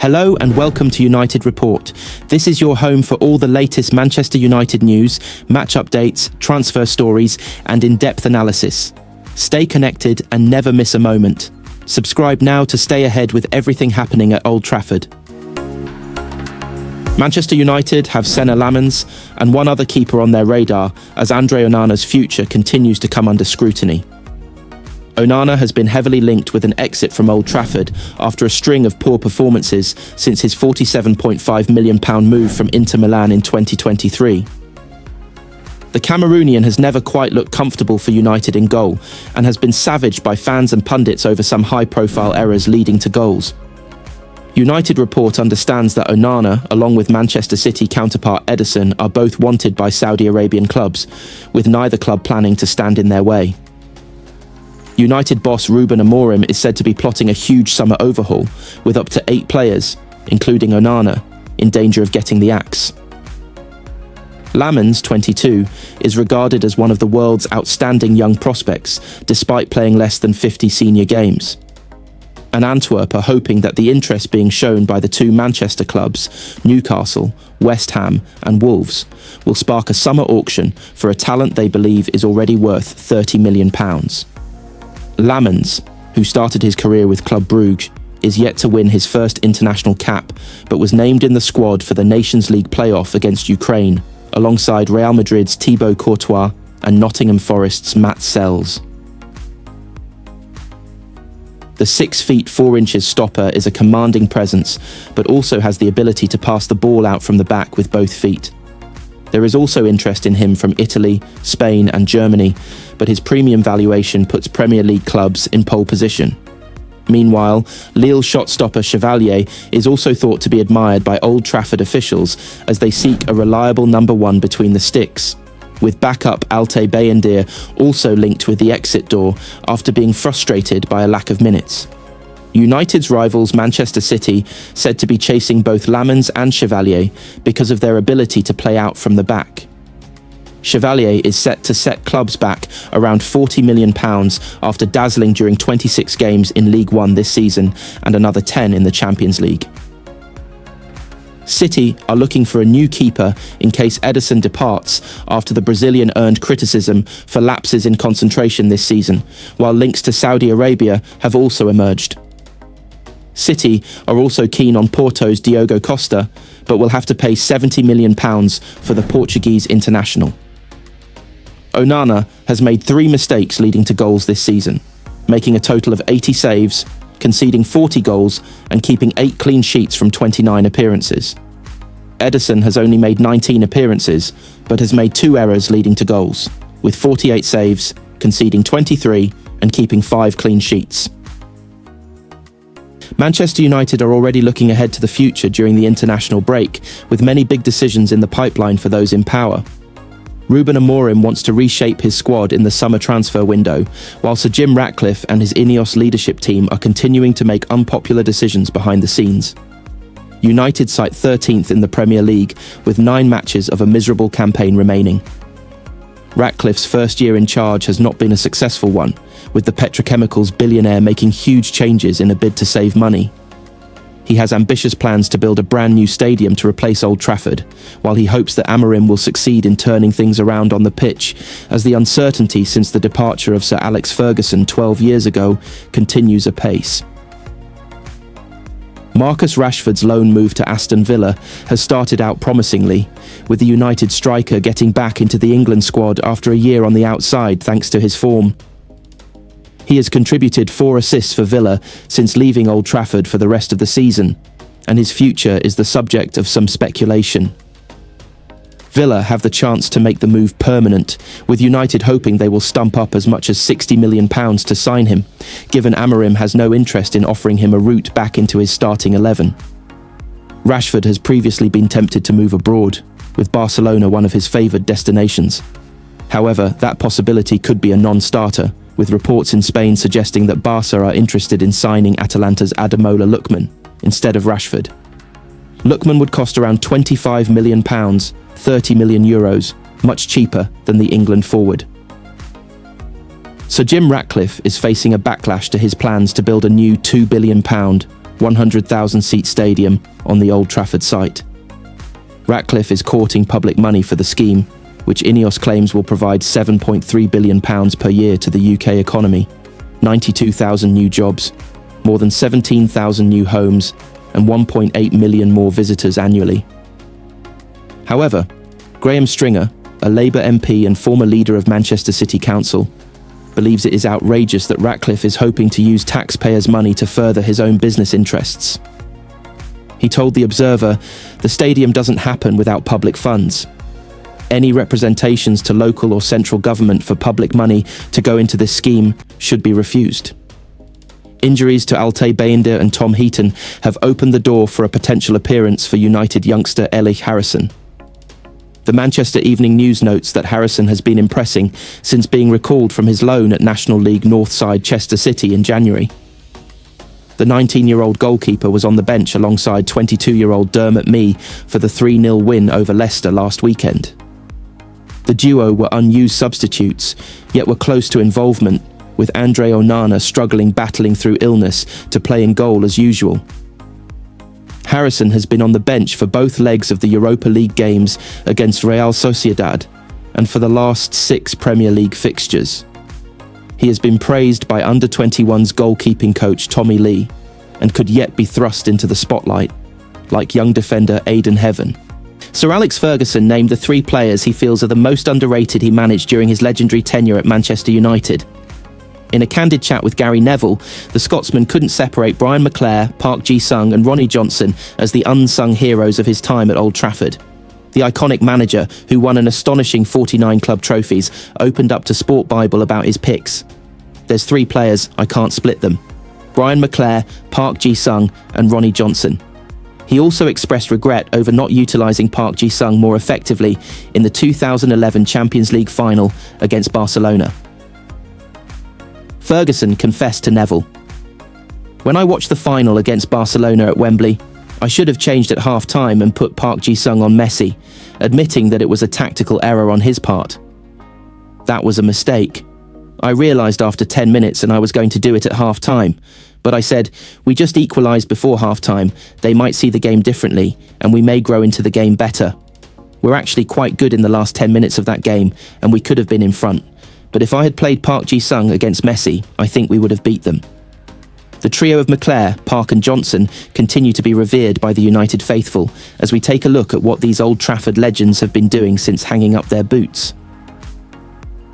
Hello and welcome to United Report. This is your home for all the latest Manchester United news, match updates, transfer stories, and in-depth analysis. Stay connected and never miss a moment. Subscribe now to stay ahead with everything happening at Old Trafford. Manchester United have Senna Lamens and one other keeper on their radar as Andre Onana's future continues to come under scrutiny. Onana has been heavily linked with an exit from Old Trafford after a string of poor performances since his £47.5 million move from Inter Milan in 2023. The Cameroonian has never quite looked comfortable for United in goal and has been savaged by fans and pundits over some high-profile errors leading to goals. United Report understands that Onana, along with Manchester City counterpart Ederson, are both wanted by Saudi Arabian clubs, with neither club planning to stand in their way. United boss Ruben Amorim is said to be plotting a huge summer overhaul, with up to 8 players, including Onana, in danger of getting the axe. Lamens, 22, is regarded as one of the world's outstanding young prospects, despite playing less than 50 senior games. And Antwerp are hoping that the interest being shown by the 2 Manchester clubs, Newcastle, West Ham and Wolves, will spark a summer auction for a talent they believe is already worth £30 million. Lamens, who started his career with Club Brugge, is yet to win his first international cap, but was named in the squad for the Nations League playoff against Ukraine, alongside Real Madrid's Thibaut Courtois and Nottingham Forest's Matt Sells. The 6 feet 4 inches stopper is a commanding presence, but also has the ability to pass the ball out from the back with both feet. There is also interest in him from Italy, Spain and Germany, but his premium valuation puts Premier League clubs in pole position. Meanwhile, Lille shot-stopper Chevalier is also thought to be admired by Old Trafford officials as they seek a reliable number 1 between the sticks, with backup Altay Bayindir also linked with the exit door after being frustrated by a lack of minutes. United's rivals Manchester City said to be chasing both Lamens and Chevalier because of their ability to play out from the back. Chevalier is set to set clubs back around £40 million after dazzling during 26 games in League One this season and another 10 in the Champions League. City are looking for a new keeper in case Ederson departs after the Brazilian earned criticism for lapses in concentration this season, while links to Saudi Arabia have also emerged. City are also keen on Porto's Diogo Costa, but will have to pay £70 million for the Portuguese international. Onana has made 3 mistakes leading to goals this season, making a total of 80 saves, conceding 40 goals and keeping 8 clean sheets from 29 appearances. Ederson has only made 19 appearances, but has made 2 errors leading to goals, with 48 saves, conceding 23 and keeping 5 clean sheets. Manchester United are already looking ahead to the future during the international break, with many big decisions in the pipeline for those in power. Ruben Amorim wants to reshape his squad in the summer transfer window, while Sir Jim Ratcliffe and his Ineos leadership team are continuing to make unpopular decisions behind the scenes. United sit 13th in the Premier League, with 9 matches of a miserable campaign remaining. Ratcliffe's first year in charge has not been a successful one, with the petrochemicals billionaire making huge changes in a bid to save money. He has ambitious plans to build a brand new stadium to replace Old Trafford, while he hopes that Amorim will succeed in turning things around on the pitch, as the uncertainty since the departure of Sir Alex Ferguson 12 years ago continues apace. Marcus Rashford's loan move to Aston Villa has started out promisingly, with the United striker getting back into the England squad after a year on the outside thanks to his form. He has contributed 4 assists for Villa since leaving Old Trafford for the rest of the season, and his future is the subject of some speculation. Villa have the chance to make the move permanent, with United hoping they will stump up as much as £60 million to sign him, given Amorim has no interest in offering him a route back into his starting 11. Rashford has previously been tempted to move abroad, with Barcelona one of his favoured destinations. However, that possibility could be a non-starter, with reports in Spain suggesting that Barca are interested in signing Atalanta's Ademola Lookman instead of Rashford. Lookman would cost around £25 million, €30 million, much cheaper than the England forward. Sir Jim Ratcliffe is facing a backlash to his plans to build a new £2 billion, 100,000-seat stadium on the Old Trafford site. Ratcliffe is courting public money for the scheme, which Ineos claims will provide £7.3 billion per year to the UK economy, 92,000 new jobs, more than 17,000 new homes, and 1.8 million more visitors annually. However, Graham Stringer, a Labour MP and former leader of Manchester City Council, believes it is outrageous that Ratcliffe is hoping to use taxpayers' money to further his own business interests. He told The Observer, "The stadium doesn't happen without public funds. Any representations to local or central government for public money to go into this scheme should be refused." Injuries to Altay Bayindir and Tom Heaton have opened the door for a potential appearance for United youngster Ellich Harrison. The Manchester Evening News notes that Harrison has been impressing since being recalled from his loan at National League North side Chester City in January. The 19-year-old goalkeeper was on the bench alongside 22-year-old Dermot Mee for the 3-0 win over Leicester last weekend. The duo were unused substitutes, yet were close to involvement, with Andre Onana battling through illness to play in goal as usual. Harrison has been on the bench for both legs of the Europa League games against Real Sociedad and for the last 6 Premier League fixtures. He has been praised by under-21's goalkeeping coach Tommy Lee and could yet be thrust into the spotlight, like young defender Aidan Heaven. Sir Alex Ferguson named the 3 players he feels are the most underrated he managed during his legendary tenure at Manchester United. In a candid chat with Gary Neville, the Scotsman couldn't separate Brian McClair, Park Ji-sung and Ronnie Johnson as the unsung heroes of his time at Old Trafford. The iconic manager, who won an astonishing 49 club trophies, opened up to Sport Bible about his picks. "There's 3 players, I can't split them. Brian McClair, Park Ji-sung and Ronnie Johnson." He also expressed regret over not utilising Park Ji-sung more effectively in the 2011 Champions League final against Barcelona. Ferguson confessed to Neville, "When I watched the final against Barcelona at Wembley, I should have changed at half-time and put Park Ji-sung on Messi, admitting that it was a tactical error on his part. That was a mistake. I realised after 10 minutes and I was going to do it at half-time, but I said, we just equalised before half-time, they might see the game differently, and we may grow into the game better. We're actually quite good in the last 10 minutes of that game, and we could have been in front. But if I had played Park Ji-sung against Messi, I think we would have beat them." The trio of McClair, Park and Johnson continue to be revered by the United faithful as we take a look at what these Old Trafford legends have been doing since hanging up their boots.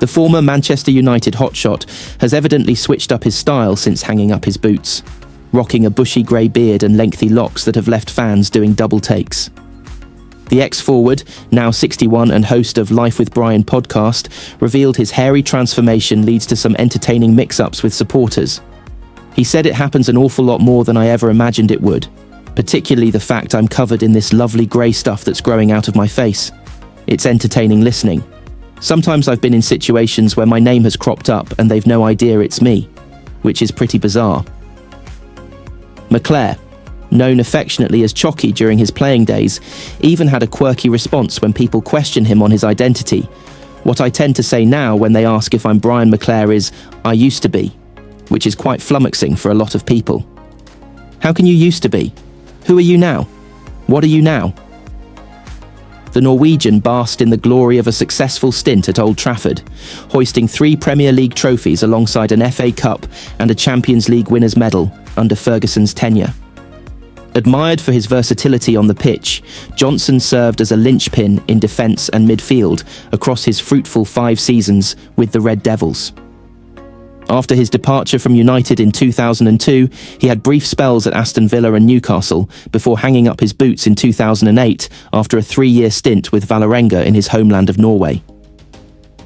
The former Manchester United hotshot has evidently switched up his style since hanging up his boots, rocking a bushy grey beard and lengthy locks that have left fans doing double takes. The ex-forward, now 61 and host of Life with Brian podcast, revealed his hairy transformation leads to some entertaining mix-ups with supporters. He said it happens an awful lot more than I ever imagined it would, particularly the fact I'm covered in this lovely grey stuff that's growing out of my face. It's entertaining listening. Sometimes I've been in situations where my name has cropped up and they've no idea it's me, which is pretty bizarre. McClair, known affectionately as Chocky during his playing days, even had a quirky response when people question him on his identity. What I tend to say now when they ask if I'm Brian McClair is, "I used to be," which is quite flummoxing for a lot of people. How can you used to be? Who are you now? What are you now? The Norwegian basked in the glory of a successful stint at Old Trafford, hoisting 3 Premier League trophies alongside an FA Cup and a Champions League winners' medal under Ferguson's tenure. Admired for his versatility on the pitch, Johnson served as a linchpin in defence and midfield across his fruitful 5 seasons with the Red Devils. After his departure from United in 2002, he had brief spells at Aston Villa and Newcastle before hanging up his boots in 2008 after a 3-year stint with Vålerenga in his homeland of Norway.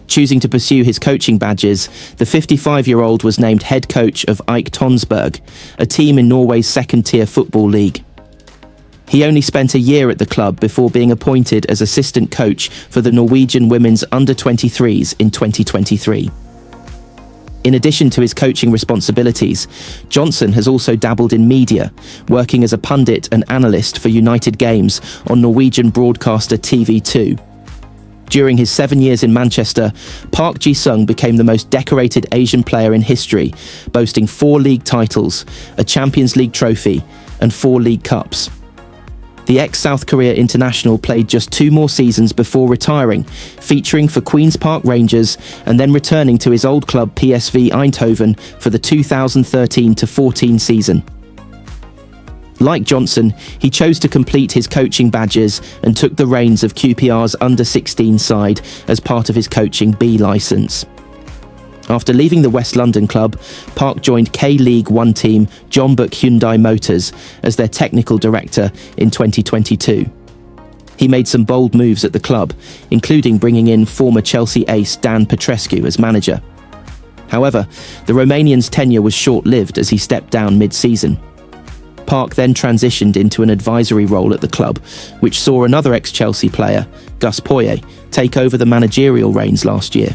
Choosing to pursue his coaching badges, the 55-year-old was named head coach of AIK Tonsberg, a team in Norway's second-tier football league. He only spent a year at the club before being appointed as assistant coach for the Norwegian women's under-23s in 2023. In addition to his coaching responsibilities, Johnson has also dabbled in media, working as a pundit and analyst for United games on Norwegian broadcaster TV2. During his 7 years in Manchester, Park Ji-sung became the most decorated Asian player in history, boasting 4 league titles, a Champions League trophy, and 4 League Cups. The ex-South Korea international played just 2 more seasons before retiring, featuring for Queen's Park Rangers and then returning to his old club PSV Eindhoven for the 2013-14 season. Like Johnson, he chose to complete his coaching badges and took the reins of QPR's under-16 side as part of his coaching B licence. After leaving the West London club, Park joined K-League 1 team Jeonbuk Hyundai Motors as their technical director in 2022. He made some bold moves at the club, including bringing in former Chelsea ace Dan Petrescu as manager. However, the Romanian's tenure was short-lived as he stepped down mid-season. Park then transitioned into an advisory role at the club, which saw another ex-Chelsea player, Gus Poyet, take over the managerial reins last year.